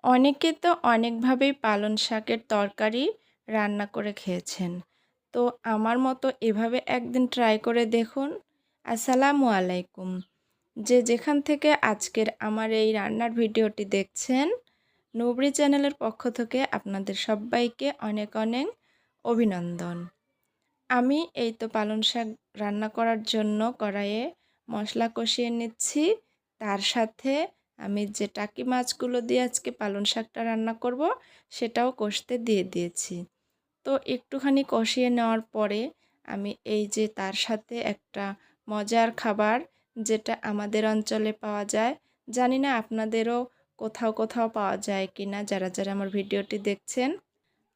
অনেকে তো অনেকভাবেই পালং শাকের তরকারি রান্না করে খেয়েছেন। তো আমার মতো এভাবে একদিন ট্রাই করে দেখুন। আসসালামু আলাইকুম। যে যেখান থেকে আজকের আমার এই রান্নার ভিডিওটি দেখছেন, নুবরি চ্যানেলের পক্ষ থেকে আপনাদের সব্বাইকে অনেক অনেক অভিনন্দন। আমি এই তো পালং শাক রান্না করার জন্য কড়াইয়ে মশলা কষিয়ে নিচ্ছি। তার সাথে আমি যে টাকি মাছগুলো দিয়ে আজকে পালং শাকটা রান্না করব সেটাও কষতে দিয়ে দিয়েছি। তো একটুখানি কষিয়ে নেওয়ার পরে আমি এই যে তার সাথে একটা মজার খাবার যেটা আমাদের অঞ্চলে পাওয়া যায়, জানি না আপনাদেরও কোথাও কোথাও পাওয়া যায় কিনা যারা যারা আমার ভিডিওটি দেখছেন।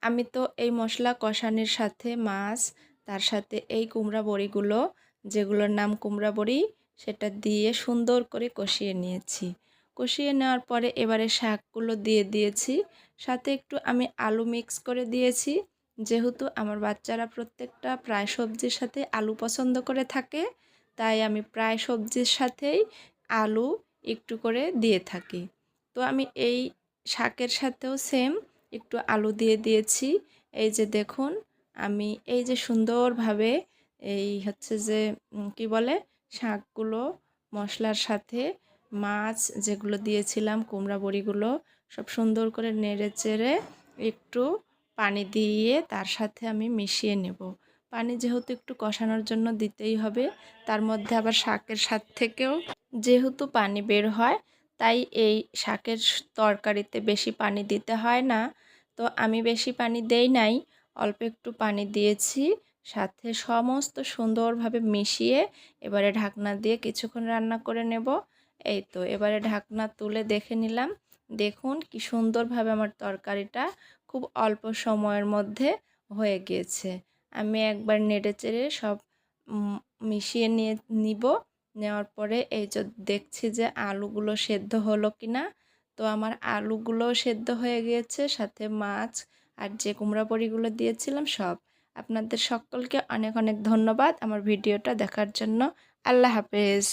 আমি তো এই মশলা কষানোর সাথে মাছ, তার সাথে এই কুমড়া বড়িগুলো, যেগুলোর নাম কুমড়া বড়ি, সেটা দিয়ে সুন্দর করে কষিয়ে নিয়েছি। কষিয়ে নেওয়ার পরে এবারে শাকগুলো দিয়ে দিয়েছি। সাথে একটু আমি আলু মিক্স করে দিয়েছি। যেহেতু আমার বাচ্চারা প্রত্যেকটা প্রায় সবজির সাথে আলু পছন্দ করে থাকে, তাই আমি প্রায় সবজির সাথেই আলু একটু করে দিয়ে থাকি। তো আমি এই শাকের সাথেও সেম একটু আলু দিয়ে দিয়েছি। এই যে দেখুন, আমি এই যে সুন্দরভাবে এই হচ্ছে যে কি বলে, শাকগুলো মশলার সাথে মাছ যেগুলো দিয়েছিলাম, কুমড়া বড়িগুলো সব সুন্দর করে নেড়ে চেড়ে একটু পানি দিয়ে তার সাথে আমি মিশিয়ে নেব। পানি যেহেতু একটু কষানোর জন্য দিতেই হবে, তার মধ্যে আবার শাকের স্বাদ থেকেও যেহেতু পানি বের হয়, তাই এই শাকের তরকারিতে বেশি পানি দিতে হয় না। তো আমি বেশি পানি দেই নাই, অল্প একটু পানি দিয়েছি। সাথে সমস্ত সুন্দরভাবে মিশিয়ে এবারে ঢাকনা দিয়ে কিছুক্ষণ রান্না করে নেব। এই তো এবারে ঢাকনা তুলে দেখে নিলাম। দেখুন কি সুন্দরভাবে আমার তরকারিটা খুব অল্প সময়ের মধ্যে হয়ে গিয়েছে। আমি একবার নেড়েচেড়ে সব মিশিয়ে নিব। নেওয়ার পরে এই যে দেখছি যে আলুগুলো সেদ্ধ হলো কিনা। তো আমার আলুগুলো সেদ্ধ হয়ে গিয়েছে, সাথে মাছ আর যে কুমড়া বড়িগুলো দিয়েছিলাম সব। আপনাদের সকলকে অনেক অনেক ধন্যবাদ আমার ভিডিওটা দেখার জন্য। আল্লাহ হাফেজ।